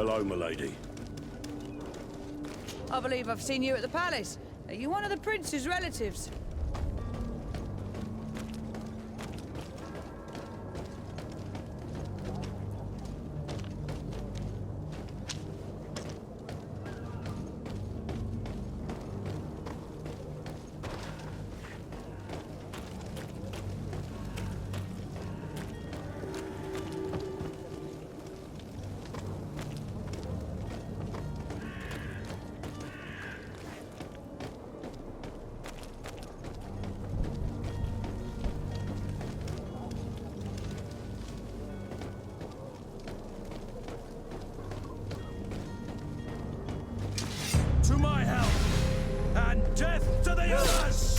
Hello, milady. I believe I've seen you at the palace. Are you one of the prince's relatives? To my help! And death to the others!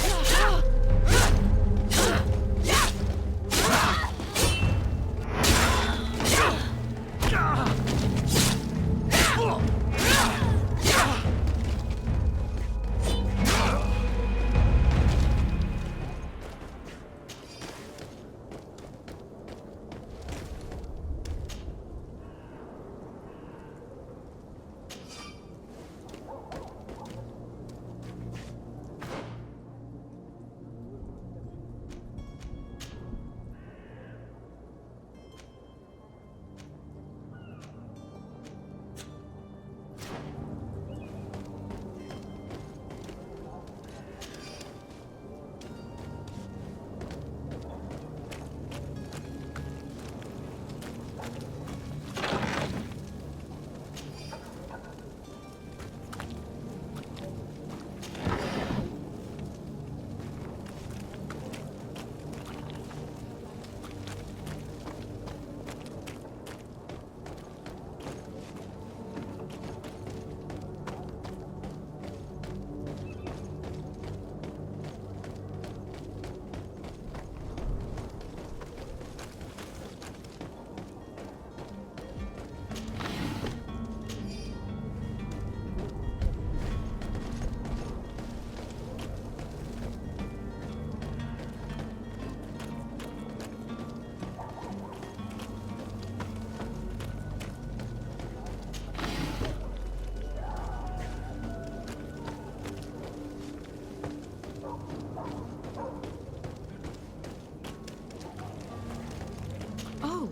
Oh,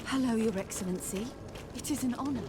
hello, Your Excellency. It is an honor.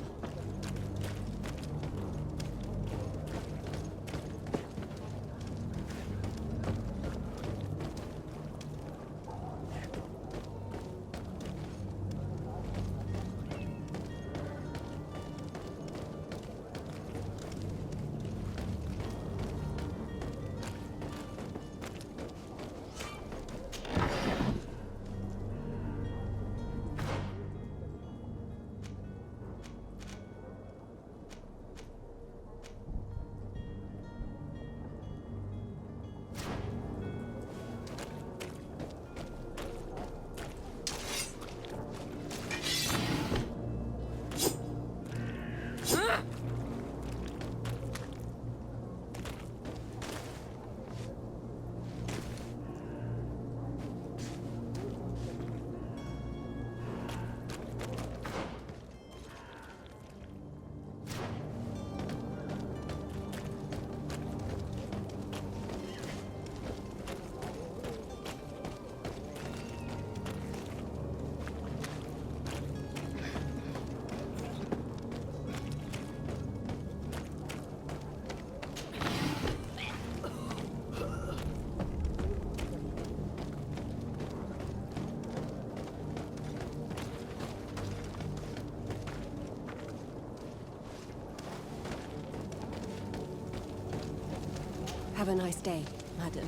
Have a nice day, madam.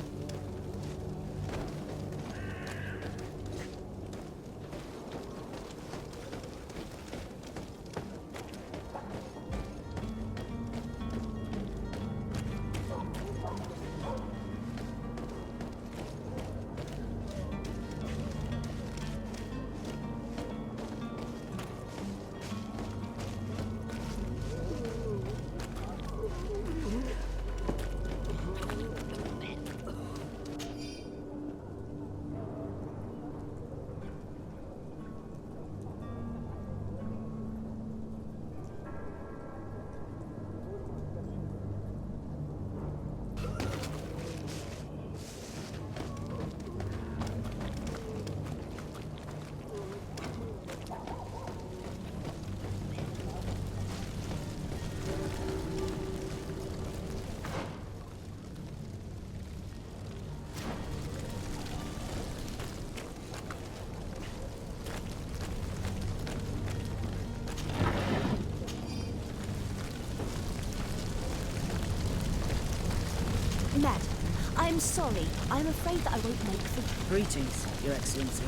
Madam, I'm sorry. I'm afraid that I won't make the... Greetings, Your Excellency.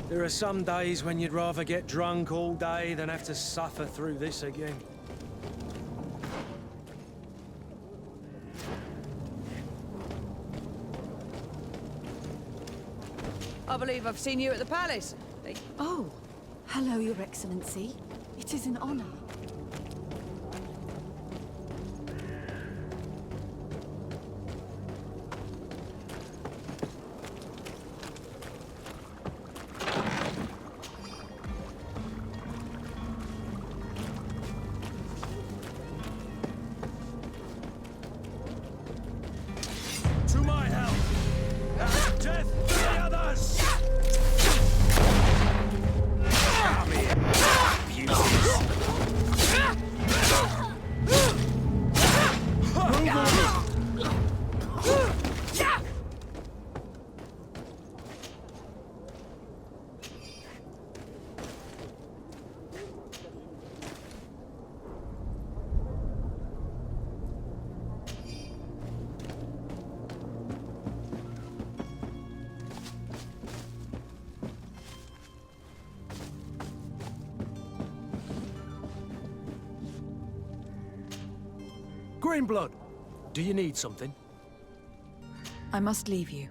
There are some days when you'd rather get drunk all day than have to suffer through this again. I believe I've seen you at the palace. Oh, hello, Your Excellency. It is an honor. To my help! And death to the others! Come here, beauties! Greenblood, do you need something? I must leave you.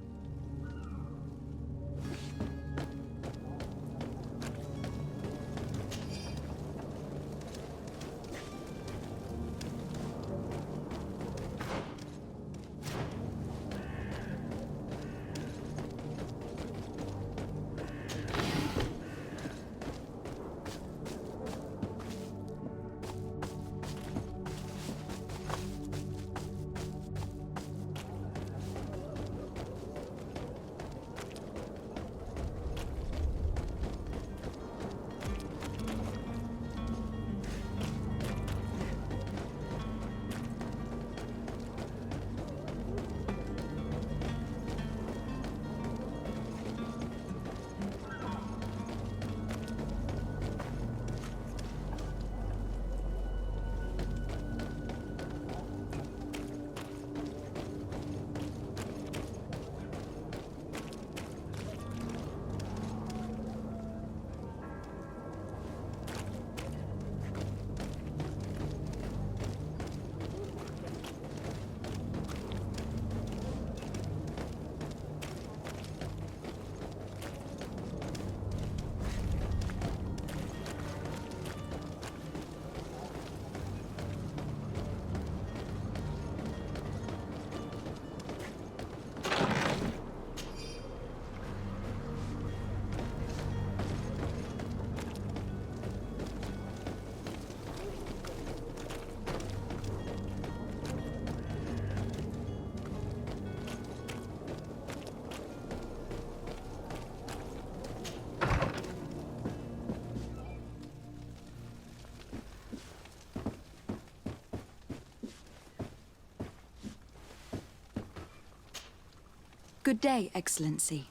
Good day, Excellency.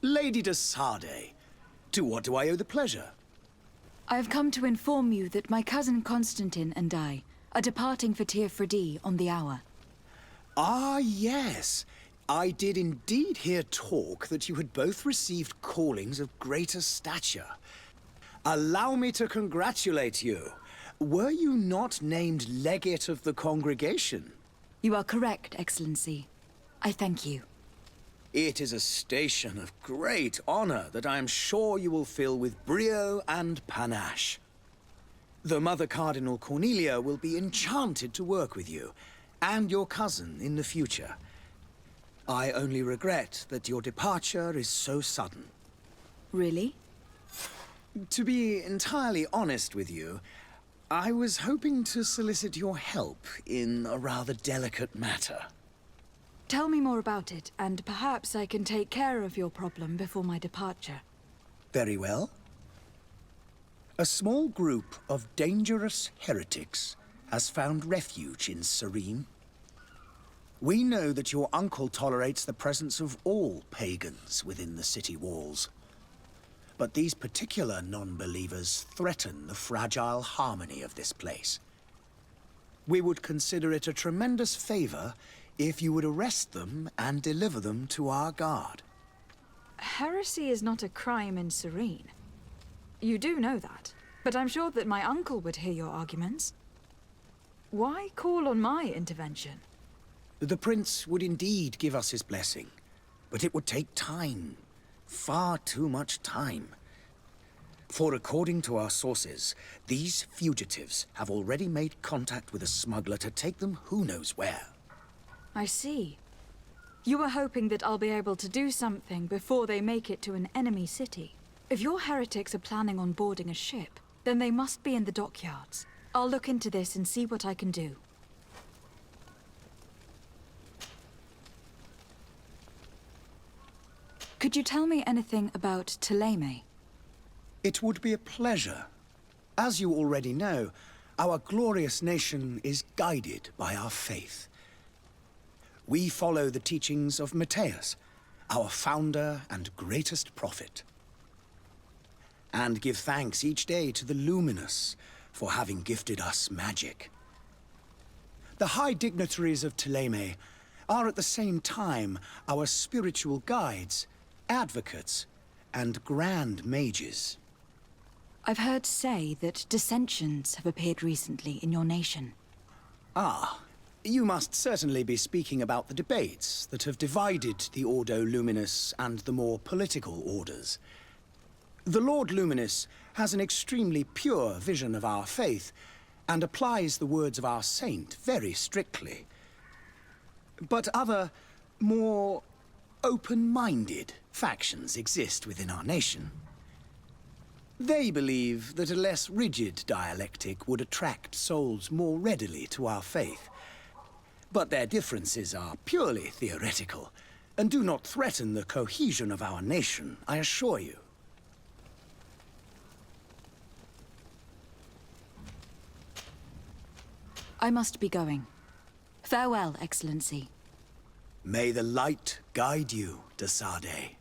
Lady de Sardet, to what do I owe the pleasure? I have come to inform you that my cousin Constantine and I are departing for Tir-Freddy on the hour. Ah, yes. I did indeed hear talk that you had both received callings of greater stature. Allow me to congratulate you. Were you not named legate of the congregation? You are correct, Excellency. I thank you. It is a station of great honor that I am sure you will fill with brio and panache. The Mother Cardinal Cornelia will be enchanted to work with you, and your cousin in the future. I only regret that your departure is so sudden. Really? To be entirely honest with you, I was hoping to solicit your help in a rather delicate matter. Tell me more about it, and perhaps I can take care of your problem before my departure. Very well. A small group of dangerous heretics has found refuge in Serene. We know that your uncle tolerates the presence of all pagans within the city walls. But these particular non-believers threaten the fragile harmony of this place. We would consider it a tremendous favor if you would arrest them and deliver them to our guard. Heresy is not a crime in Serene. You do know that, but I'm sure that my uncle would hear your arguments. Why call on my intervention? The prince would indeed give us his blessing, but it would take time. Far too much time. For according to our sources, these fugitives have already made contact with a smuggler to take them who knows where. I see. You were hoping that I'll be able to do something before they make it to an enemy city. If your heretics are planning on boarding a ship, then they must be in the dockyards. I'll look into this and see what I can do. Could you tell me anything about Thélème? It would be a pleasure. As you already know, our glorious nation is guided by our faith. We follow the teachings of Matthias, our founder and greatest prophet, and give thanks each day to the Luminous for having gifted us magic. The high dignitaries of Thélème are at the same time our spiritual guides, advocates, and grand mages. I've heard say that dissensions have appeared recently in your nation. Ah, you must certainly be speaking about the debates that have divided the Ordo Luminous and the more political orders. The Lord Luminous has an extremely pure vision of our faith and applies the words of our saint very strictly. But other, more open-minded factions exist within our nation. They believe that a less rigid dialectic would attract souls more readily to our faith. But their differences are purely theoretical, and do not threaten the cohesion of our nation, I assure you. I must be going. Farewell, Excellency. May the light guide you, de Sade.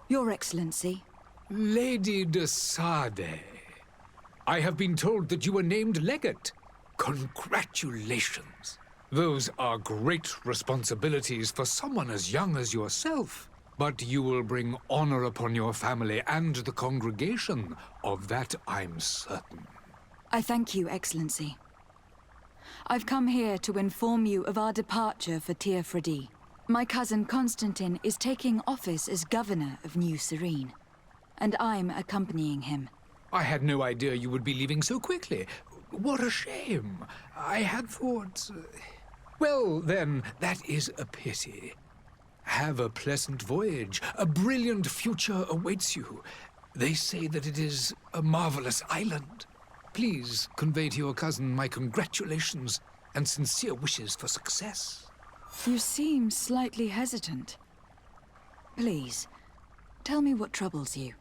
Your Excellency. Lady de Sade, I have been told that you were named legate. Congratulations. Those are great responsibilities for someone as young as yourself. But you will bring honor upon your family and the congregation. Of that I'm certain. I thank you, Excellency. I've come here to inform you of our departure for Tir Freddy. My cousin Constantine is taking office as governor of New Serene, and I'm accompanying him. I had no idea you would be leaving so quickly. What a shame. I had thought... Well, then, that is a pity. Have a pleasant voyage. A brilliant future awaits you. They say that it is a marvelous island. Please convey to your cousin my congratulations and sincere wishes for success. You seem slightly hesitant. Please, Tell me what troubles you.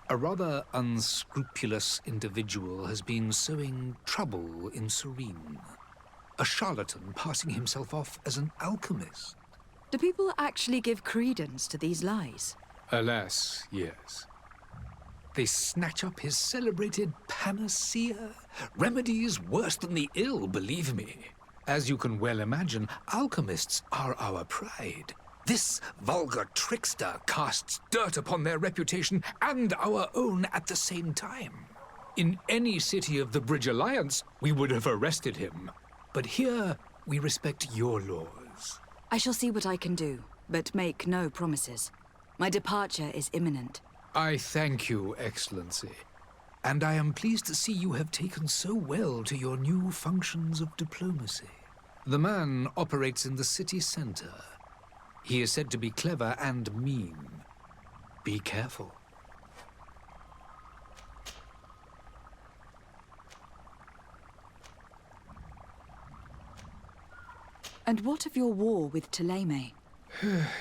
A rather unscrupulous individual has been sowing trouble in Serene. A charlatan passing himself off as an alchemist. Do people actually give credence to these lies? Alas, yes. They snatch up his celebrated panacea. Remedies worse than the ill, believe me. As you can well imagine, alchemists are our pride. This vulgar trickster casts dirt upon their reputation and our own at the same time. In any city of the Bridge Alliance, we would have arrested him. But here, we respect your laws. I shall see what I can do, but make no promises. My departure is imminent. I thank you, Excellency. And I am pleased to see you have taken so well to your new functions of diplomacy. The man operates in the city center. He is said to be clever and mean. Be careful. And what of your war with Thélème?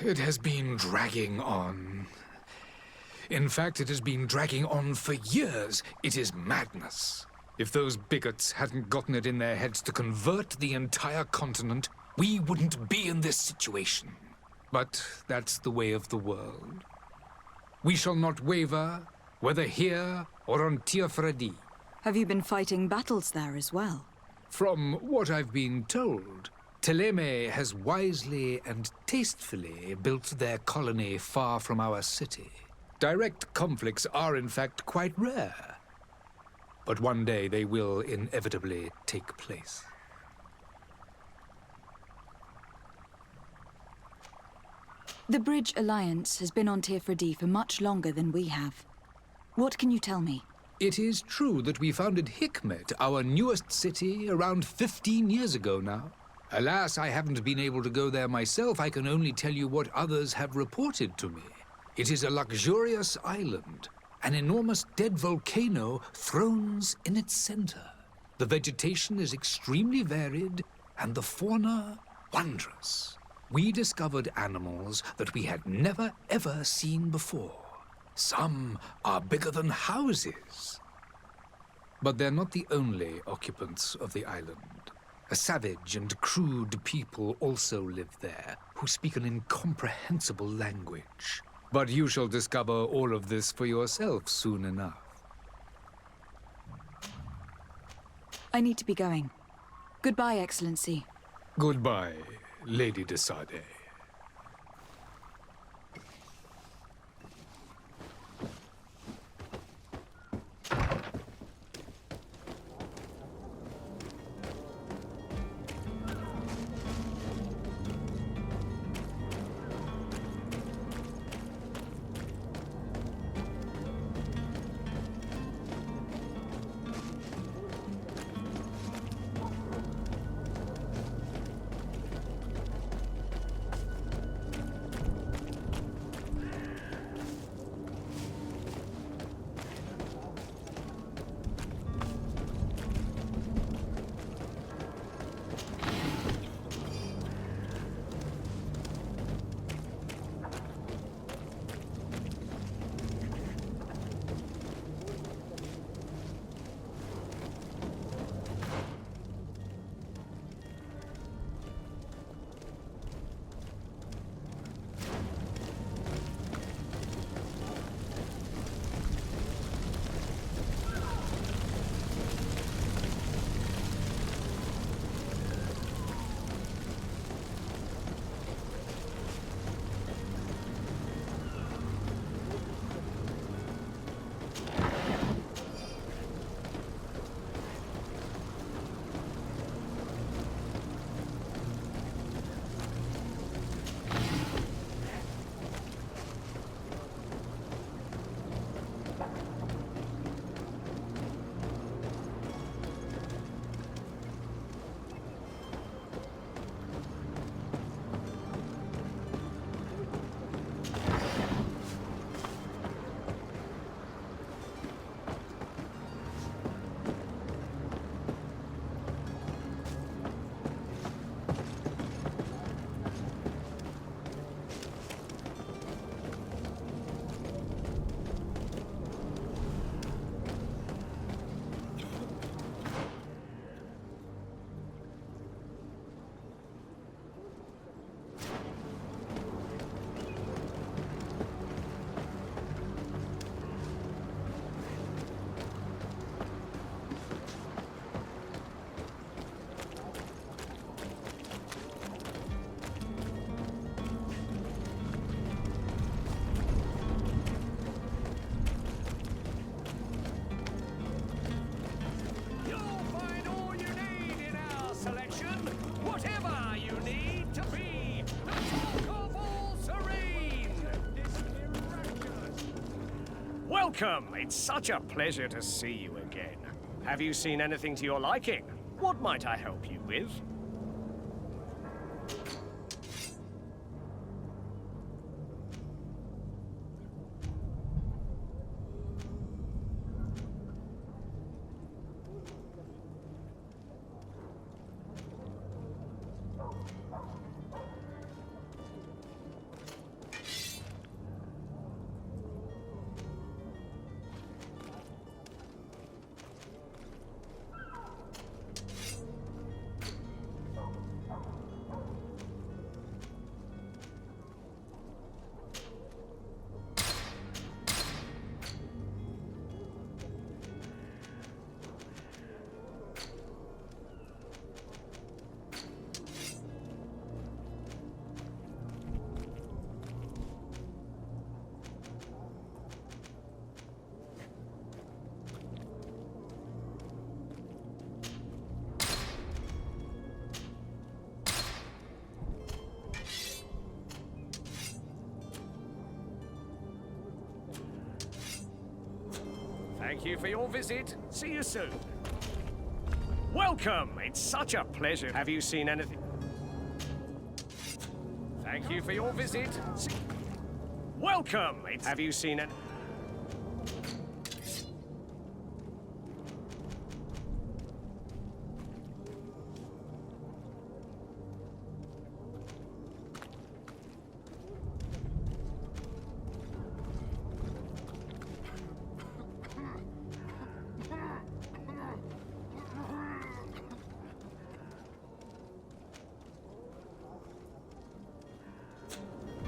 It has been dragging on. In fact, it has been dragging on for years. It is madness. If those bigots hadn't gotten it in their heads to convert the entire continent, we wouldn't be in this situation. But that's the way of the world. We shall not waver, whether here or on Tiafredi. Have you been fighting battles there as well? From what I've been told, Thélème has wisely and tastefully built their colony far from our city. Direct conflicts are in fact quite rare. But one day they will inevitably take place. The Bridge Alliance has been on Tiafredi for much longer than we have. What can you tell me? It is true that we founded Hikmet, our newest city, around 15 years ago now. Alas, I haven't been able to go there myself. I can only tell you what others have reported to me. It is a luxurious island. An enormous dead volcano thrones in its center. The vegetation is extremely varied, and the fauna wondrous. We discovered animals that we had never ever seen before. Some are bigger than houses. But they're not the only occupants of the island. A savage and crude people also live there, who speak an incomprehensible language. But you shall discover all of this for yourself soon enough. I need to be going. Goodbye, Excellency. Goodbye, Lady de Sade. Welcome! It's such a pleasure to see you again. Have you seen anything to your liking? What might I help you with? Thank you for your visit. See you soon. Welcome! It's such a pleasure. Have you seen anything? Thank you for your visit. Welcome! Have you seen it?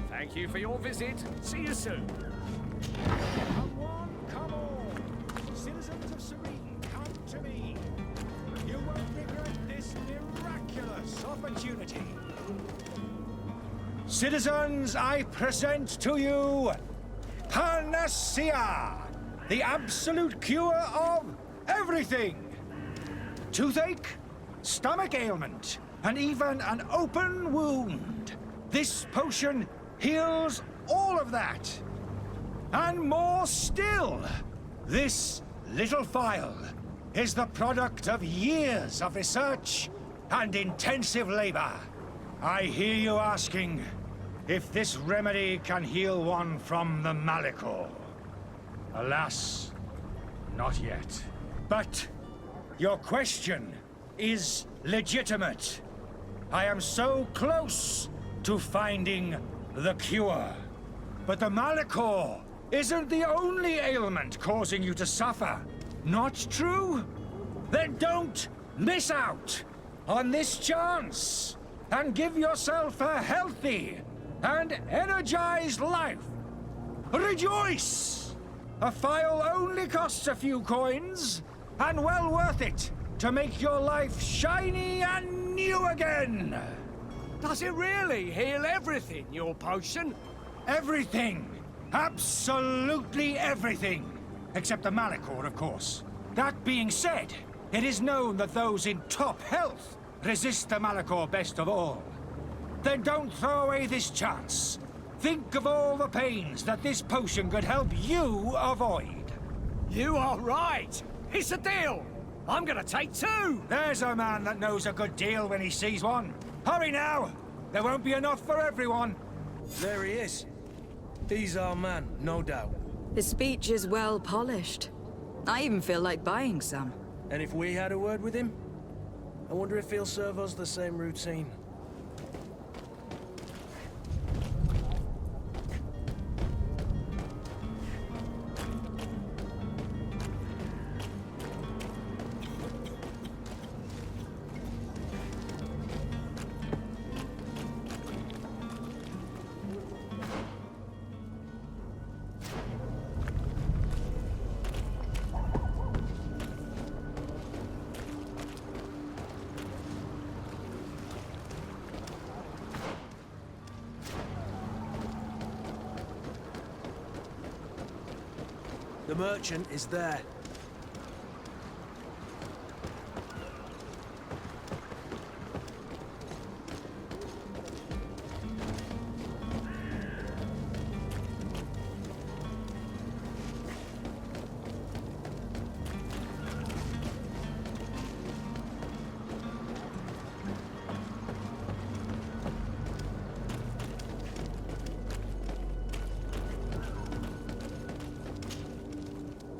Thank you for your visit. See you soon. Come on, come on! Citizens of Serene, come to me! You won't regret this miraculous opportunity. Citizens, I present to you Panacea, the absolute cure of everything. Toothache, stomach ailment, and even an open wound. This potion heals all of that. And more still. This little phial is the product of years of research and intensive labor. I hear you asking if this remedy can heal one from the Malachor. Alas, not yet. But your question is legitimate. I am so close to finding the cure. But the Malachor isn't the only ailment causing you to suffer. Not true? Then don't miss out on this chance and give yourself a healthy and energized life. Rejoice! A phial only costs a few coins, and well worth it to make your life shiny and new again. Does it really heal everything, your potion? Everything. Absolutely everything. Except the Malachor, of course. That being said, it is known that those in top health resist the Malachor best of all. Then don't throw away this chance. Think of all the pains that this potion could help you avoid. You are right. It's a deal. I'm gonna take two. There's a man that knows a good deal when he sees one. Hurry now! There won't be enough for everyone. There he is. He's our man, no doubt. His speech is well polished. I even feel like buying some. And if we had a word with him, I wonder if he'll serve us the same routine. The merchant is there.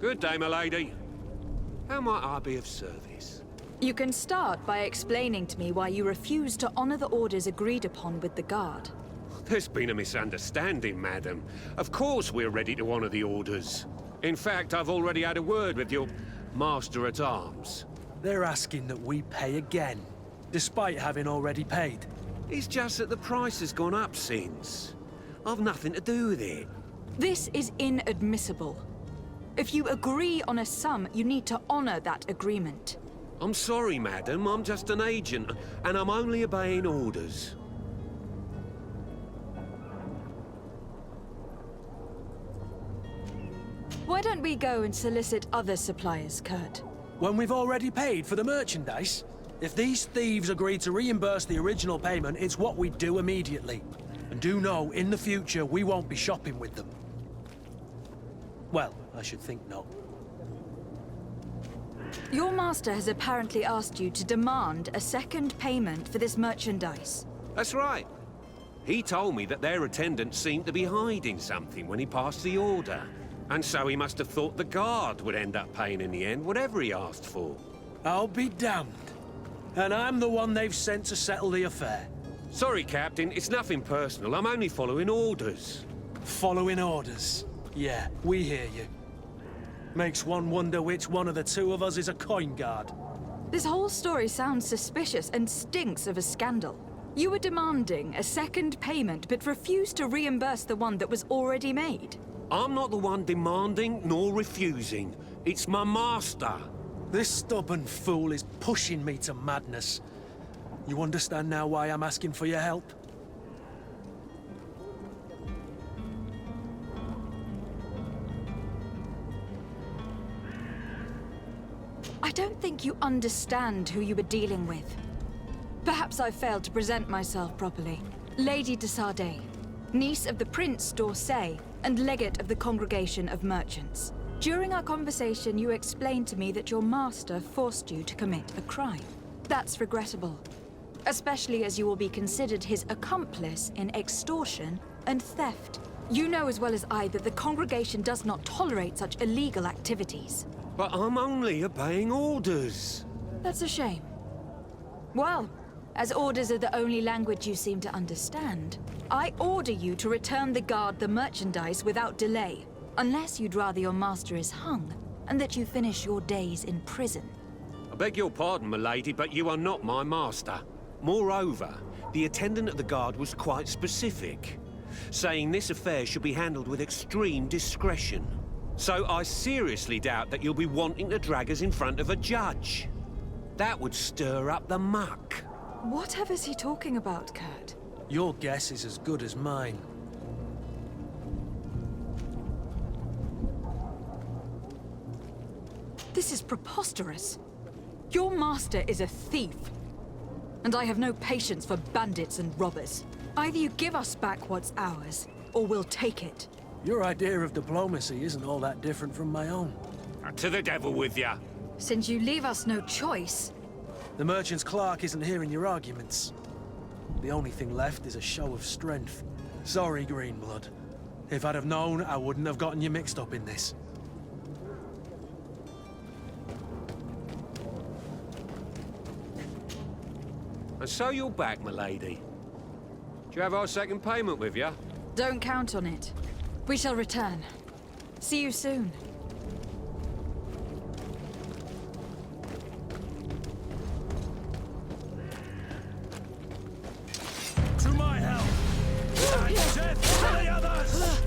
Good day, my lady. How might I be of service? You can start by explaining to me why you refuse to honor the orders agreed upon with the guard. There's been a misunderstanding, madam. Of course we're ready to honor the orders. In fact, I've already had a word with your master-at-arms. They're asking that we pay again, despite having already paid. It's just that the price has gone up since. I've nothing to do with it. This is inadmissible. If you agree on a sum, you need to honor that agreement. I'm sorry, madam. I'm just an agent, and I'm only obeying orders. Why don't we go and solicit other suppliers, Kurt? When we've already paid for the merchandise? If these thieves agree to reimburse the original payment, it's what we do immediately. And do know, in the future, we won't be shopping with them. Well, I should think not. Your master has apparently asked you to demand a second payment for this merchandise. That's right. He told me that their attendant seemed to be hiding something when he passed the order. And so he must have thought the guard would end up paying in the end, whatever he asked for. I'll be damned. And I'm the one they've sent to settle the affair. Sorry, Captain. It's nothing personal. I'm only following orders. Following orders? Yeah, we hear you. Makes one wonder which one of the two of us is a coin guard. This whole story sounds suspicious and stinks of a scandal. You were demanding a second payment, but refused to reimburse the one that was already made. I'm not the one demanding nor refusing. It's my master. This stubborn fool is pushing me to madness. You understand now why I'm asking for your help? I don't think you understand who you were dealing with. Perhaps I failed to present myself properly. Lady de Sardet, niece of the Prince d'Orsay, and legate of the Congregation of Merchants. During our conversation, you explained to me that your master forced you to commit a crime. That's regrettable, especially as you will be considered his accomplice in extortion and theft. You know as well as I that the Congregation does not tolerate such illegal activities. But I'm only obeying orders. That's a shame. Well, as orders are the only language you seem to understand, I order you to return the guard the merchandise without delay, unless you'd rather your master is hung, and that you finish your days in prison. I beg your pardon, milady, but you are not my master. Moreover, the attendant at the guard was quite specific, saying this affair should be handled with extreme discretion. So I seriously doubt that you'll be wanting to drag us in front of a judge. That would stir up the muck. Whatever is he talking about, Kurt? Your guess is as good as mine. This is preposterous. Your master is a thief. And I have no patience for bandits and robbers. Either you give us back what's ours, or we'll take it. Your idea of diplomacy isn't all that different from my own. To the devil with ya. Since you leave us no choice... The merchant's clerk isn't hearing your arguments. The only thing left is a show of strength. Sorry, Greenblood. If I'd have known, I wouldn't have gotten you mixed up in this. And so you're back, milady. Do you have our second payment with you? Don't count on it. We shall return. See you soon. To my help! And death to the others!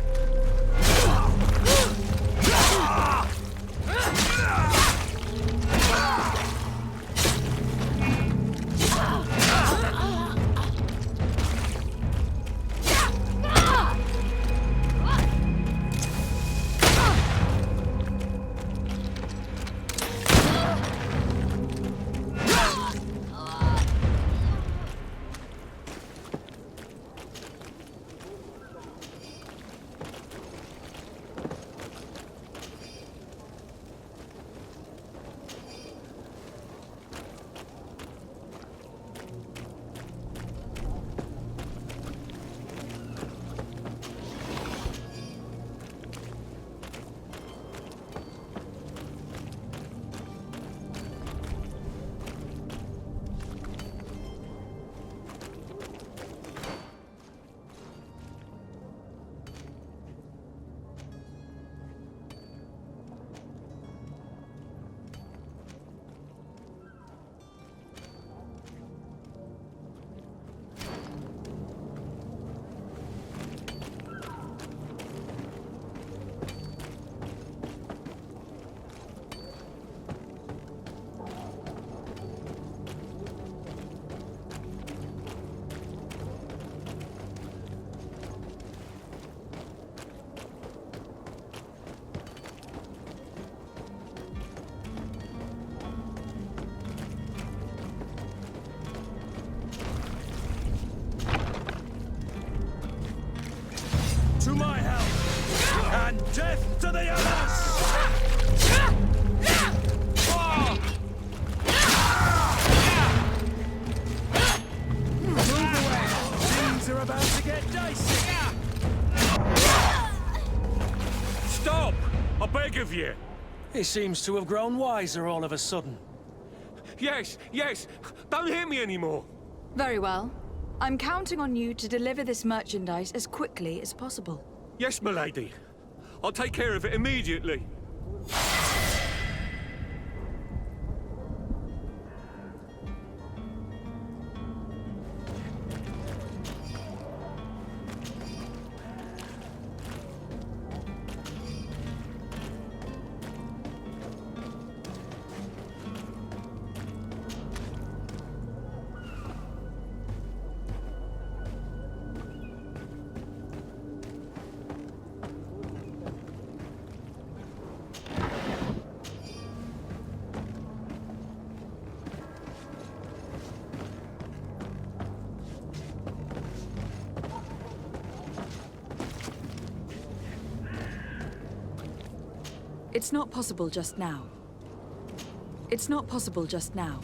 yourself! And death to the others! Move away! Things are about to get dicey! Stop! I beg of you! He seems to have grown wiser all of a sudden. Yes, yes! Don't hit me anymore! Very well. I'm counting on you to deliver this merchandise as quickly as possible. Yes, milady. I'll take care of it immediately. It's not possible just now. It's not possible just now.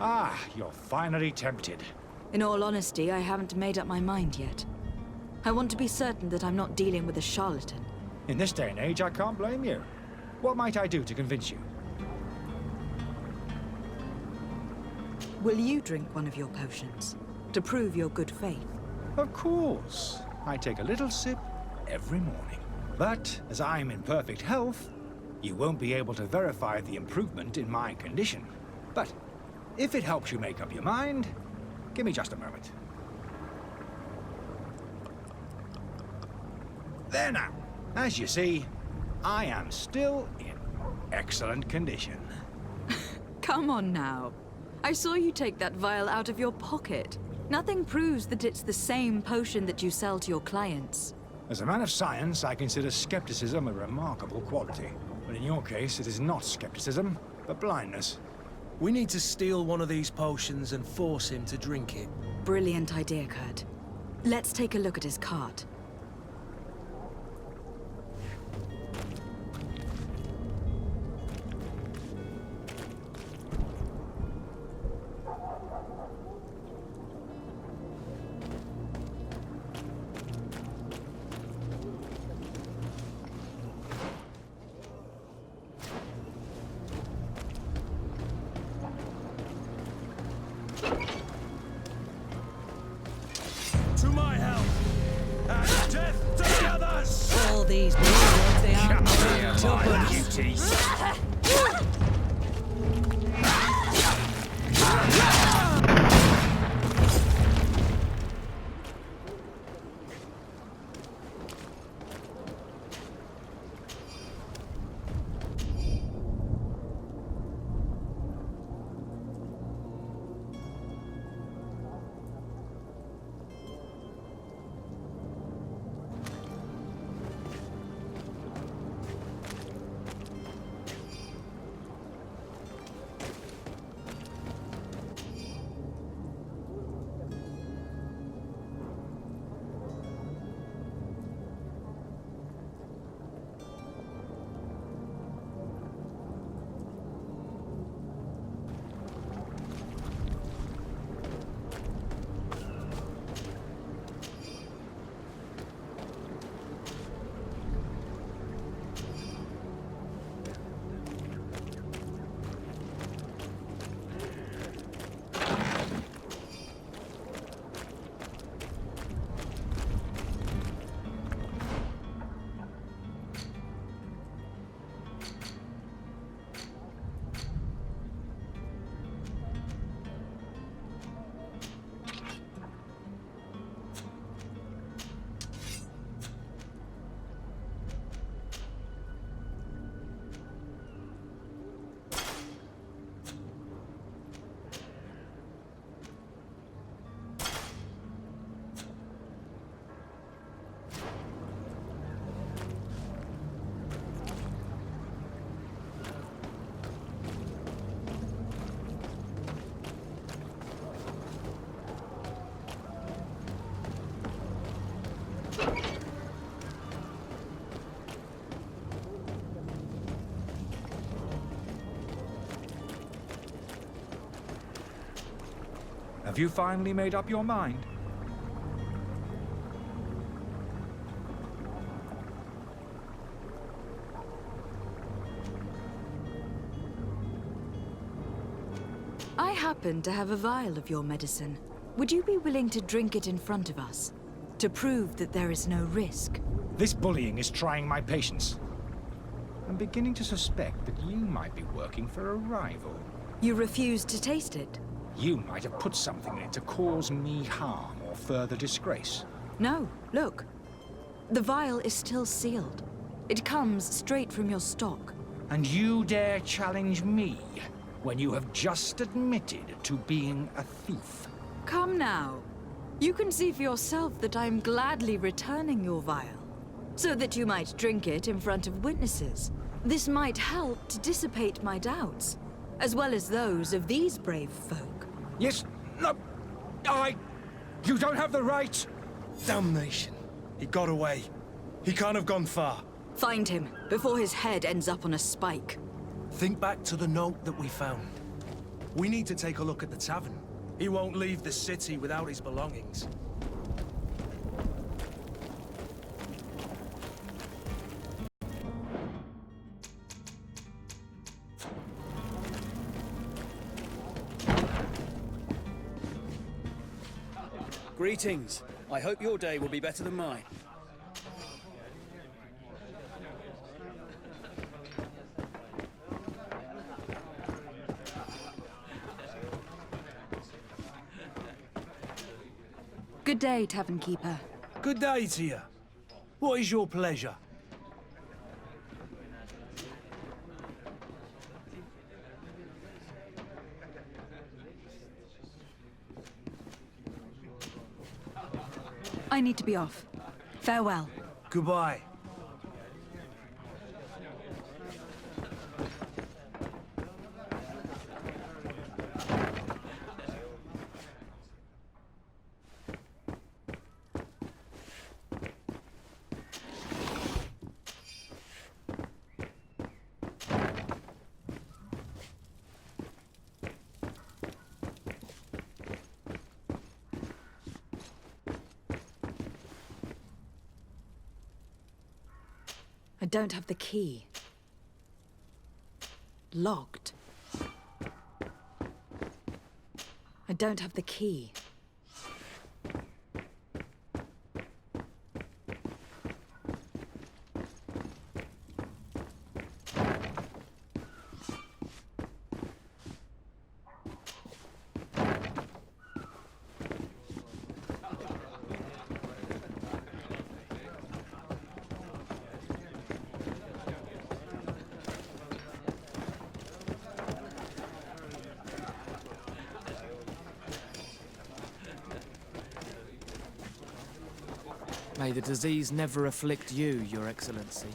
Ah, you're finally tempted. In all honesty, I haven't made up my mind yet. I want to be certain that I'm not dealing with a charlatan. In this day and age, I can't blame you. What might I do to convince you? Will you drink one of your potions to prove your good faith? Of course. I take a little sip every morning. But as I'm in perfect health, you won't be able to verify the improvement in my condition. But if it helps you make up your mind, give me just a moment. There now. As you see, I am still in excellent condition. Come on now. I saw you take that vial out of your pocket. Nothing proves that it's the same potion that you sell to your clients. As a man of science, I consider skepticism a remarkable quality. But in your case, it is not skepticism, but blindness. We need to steal one of these potions and force him to drink it. Brilliant idea, Kurt. Let's take a look at his cart. To my help! And death to the others! All these bullets, they aren't My duties. Have you finally made up your mind? I happen to have a vial of your medicine. Would you be willing to drink it in front of us? To prove that there is no risk? This bullying is trying my patience. I'm beginning to suspect that you might be working for a rival. You refuse to taste it? You might have put something in it to cause me harm or further disgrace. No, look. The vial is still sealed. It comes straight from your stock. And you dare challenge me when you have just admitted to being a thief? Come now. You can see for yourself that I'm gladly returning your vial, so that you might drink it in front of witnesses. This might help to dissipate my doubts, as well as those of these brave folk. Yes, no, you don't have the right. Damnation. He got away. He can't have gone far. Find him, before his head ends up on a spike. Think back to the note that we found. We need to take a look at the tavern. He won't leave the city without his belongings. Greetings. I hope your day will be better than mine. Good day, Tavern Keeper. Good day to you. What is your pleasure? I need to be off. Farewell. Goodbye. I don't have the key. Locked. I don't have the key. May the disease never afflict you, Your Excellency.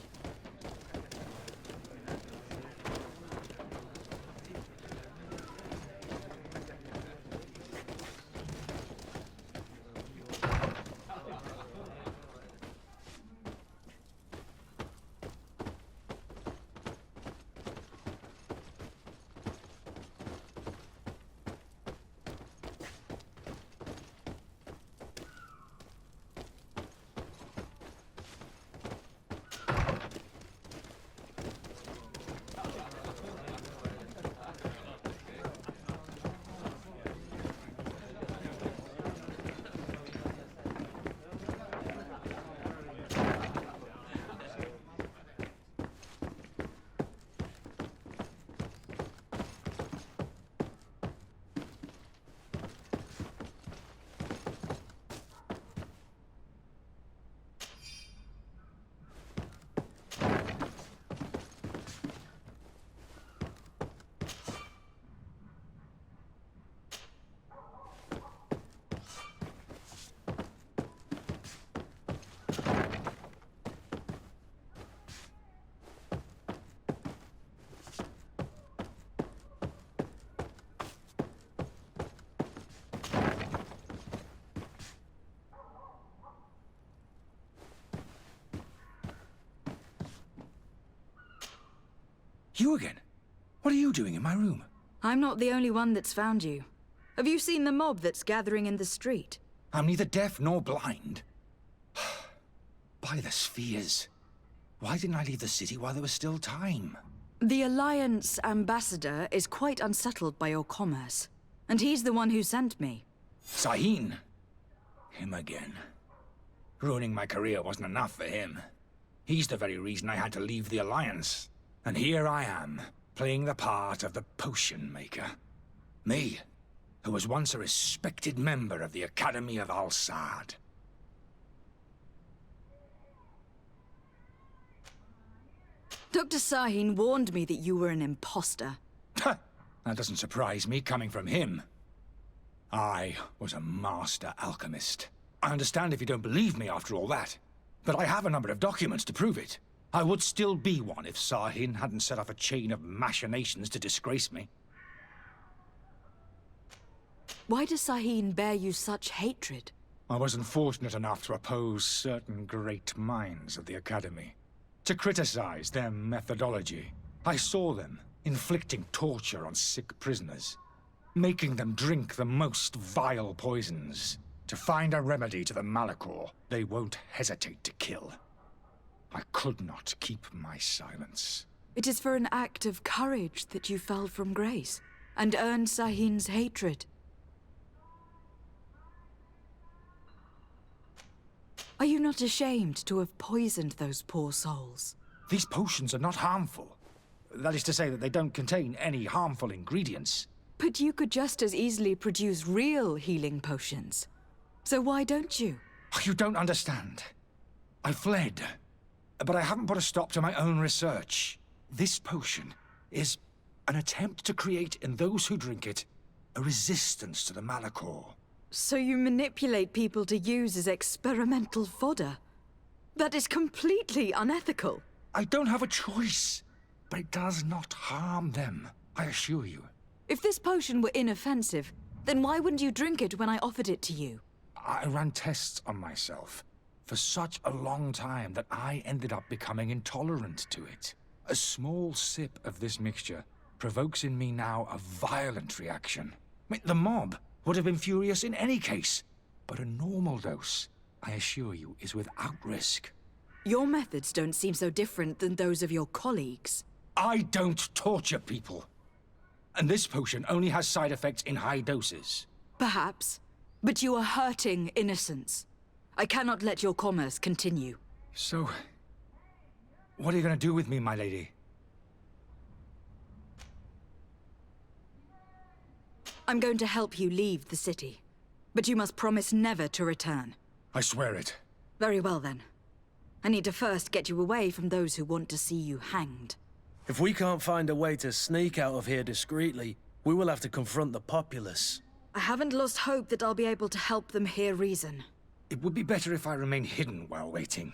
You again? What are you doing in my room? I'm not the only one that's found you. Have you seen the mob that's gathering in the street? I'm neither deaf nor blind. By the spheres. Why didn't I leave the city while there was still time? The Alliance ambassador is quite unsettled by your commerce, and he's the one who sent me. Sahin. Him again. Ruining my career wasn't enough for him. He's the very reason I had to leave the Alliance. And here I am, playing the part of the potion maker. Me, who was once a respected member of the Academy of Al-Sad. Dr. Sahin warned me that you were an imposter. That doesn't surprise me, coming from him. I was a master alchemist. I understand if you don't believe me after all that, but I have a number of documents to prove it. I would still be one if Sahin hadn't set off a chain of machinations to disgrace me. Why does Sahin bear you such hatred? I wasn't fortunate enough to oppose certain great minds of the Academy. To criticize their methodology. I saw them inflicting torture on sick prisoners. making them drink the most vile poisons. To find a remedy to the Malachor, they won't hesitate to kill. I could not keep my silence. It is for an act of courage that you fell from grace and earned Sahin's hatred. Are you not ashamed to have poisoned those poor souls? These potions are not harmful. That is to say that they don't contain any harmful ingredients. But you could just as easily produce real healing potions. So why don't you? You don't understand. I fled, but I haven't put a stop to my own research. This potion is an attempt to create in those who drink it a resistance to the Malachor. So you manipulate people to use as experimental fodder? That is completely unethical. I don't have a choice, but it does not harm them, I assure you. If this potion were inoffensive, then why wouldn't you drink it when I offered it to you? I ran tests on myself for such a long time that I ended up becoming intolerant to it. A small sip of this mixture provokes in me now a violent reaction. The mob would have been furious in any case, but a normal dose, I assure you, is without risk. Your methods don't seem so different than those of your colleagues. I don't torture people. And this potion only has side effects in high doses. Perhaps, but you are hurting innocents. I cannot let your commerce continue. So, what are you going to do with me, my lady? I'm going to help you leave the city, but you must promise never to return. I swear it. Very well, then. I need to first get you away from those who want to see you hanged. If we can't find a way to sneak out of here discreetly, we will have to confront the populace. I haven't lost hope that I'll be able to help them hear reason. It would be better if I remain hidden while waiting.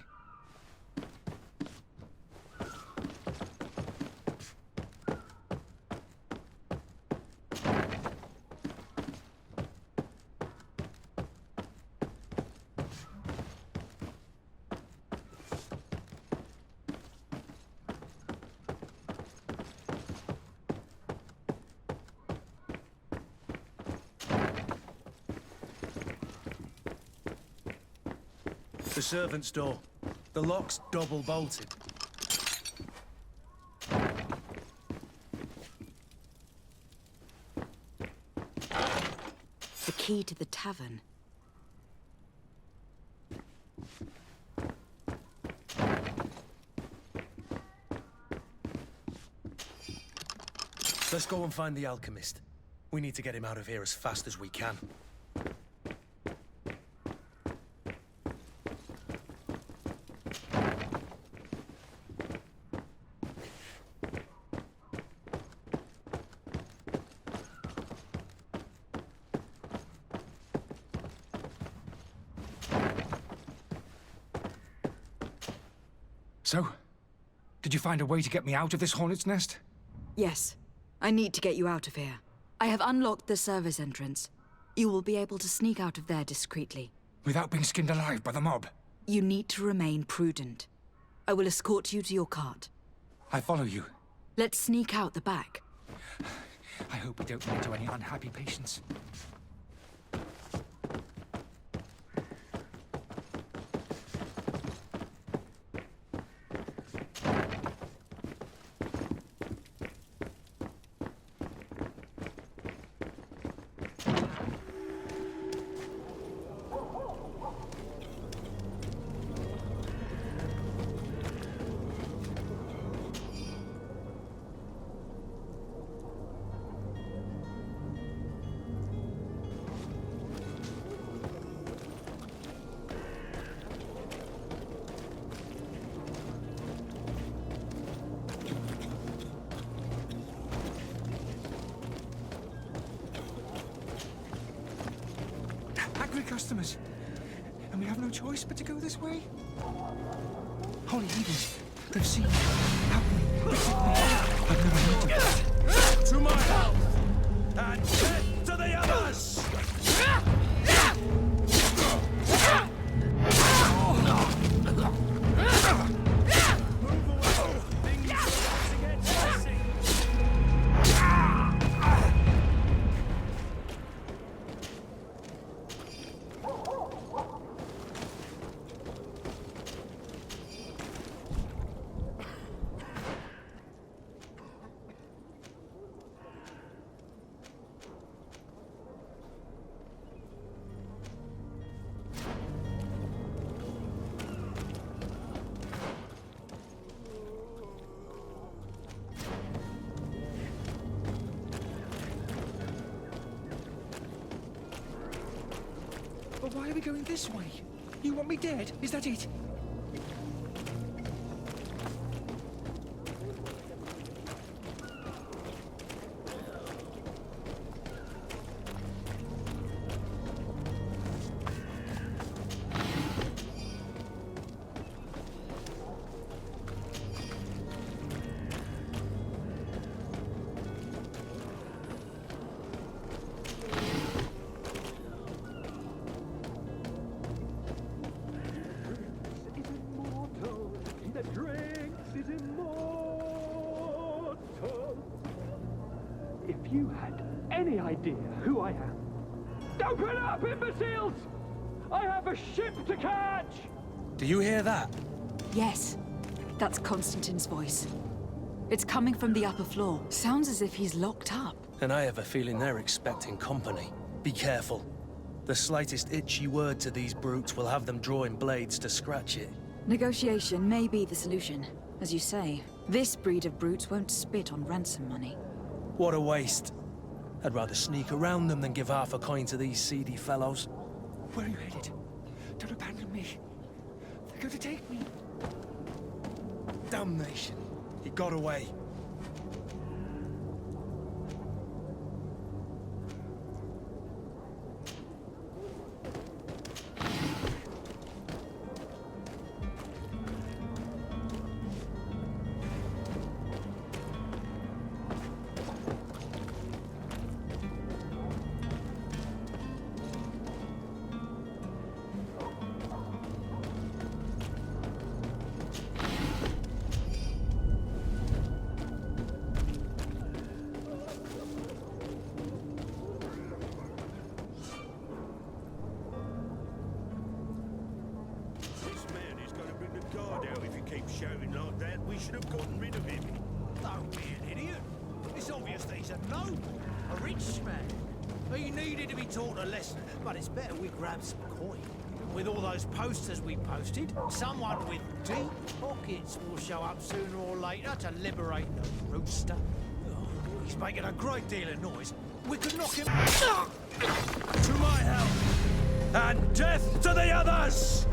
The servant's door. The lock's double bolted. The key to the tavern. Let's go and find the alchemist. We need to get him out of here as fast as we can. So, did you find a way to get me out of this hornet's nest? Yes. I need to get you out of here. I have unlocked the service entrance. You will be able to sneak out of there discreetly. Without being skinned alive by the mob? You need to remain prudent. I will escort you to your cart. I follow you. Let's sneak out the back. I hope we don't run into any unhappy patients. Customers, and we have no choice but to go this way. Holy Edens, they've seen me. Help me. I've no idea. To my help! And death to the others! are we going this way? You want me dead? Is that it? If you had any idea who I am... Open up, imbeciles! I have a ship to catch! Do you hear that? Yes, that's Constantine's voice. It's coming from the upper floor. Sounds as if he's locked up. And I have a feeling they're expecting company. Be careful. The slightest itchy word to these brutes will have them drawing blades to scratch it. Negotiation may be the solution. As you say, this breed of brutes won't spit on ransom money. What a waste. I'd rather sneak around them than give half a coin to these seedy fellows. Where are you headed? Don't abandon me. They're going to take me. Damnation. He got away. Shouting like that, we should have gotten rid of him. Don't be an idiot. It's obvious that he's a noble, a rich man. He needed to be taught a lesson, but it's better we grab some coin. With all those posters we posted, someone with deep pockets will show up sooner or later to liberate the rooster. He's making a great deal of noise. We could knock him... To my help! And death to the others!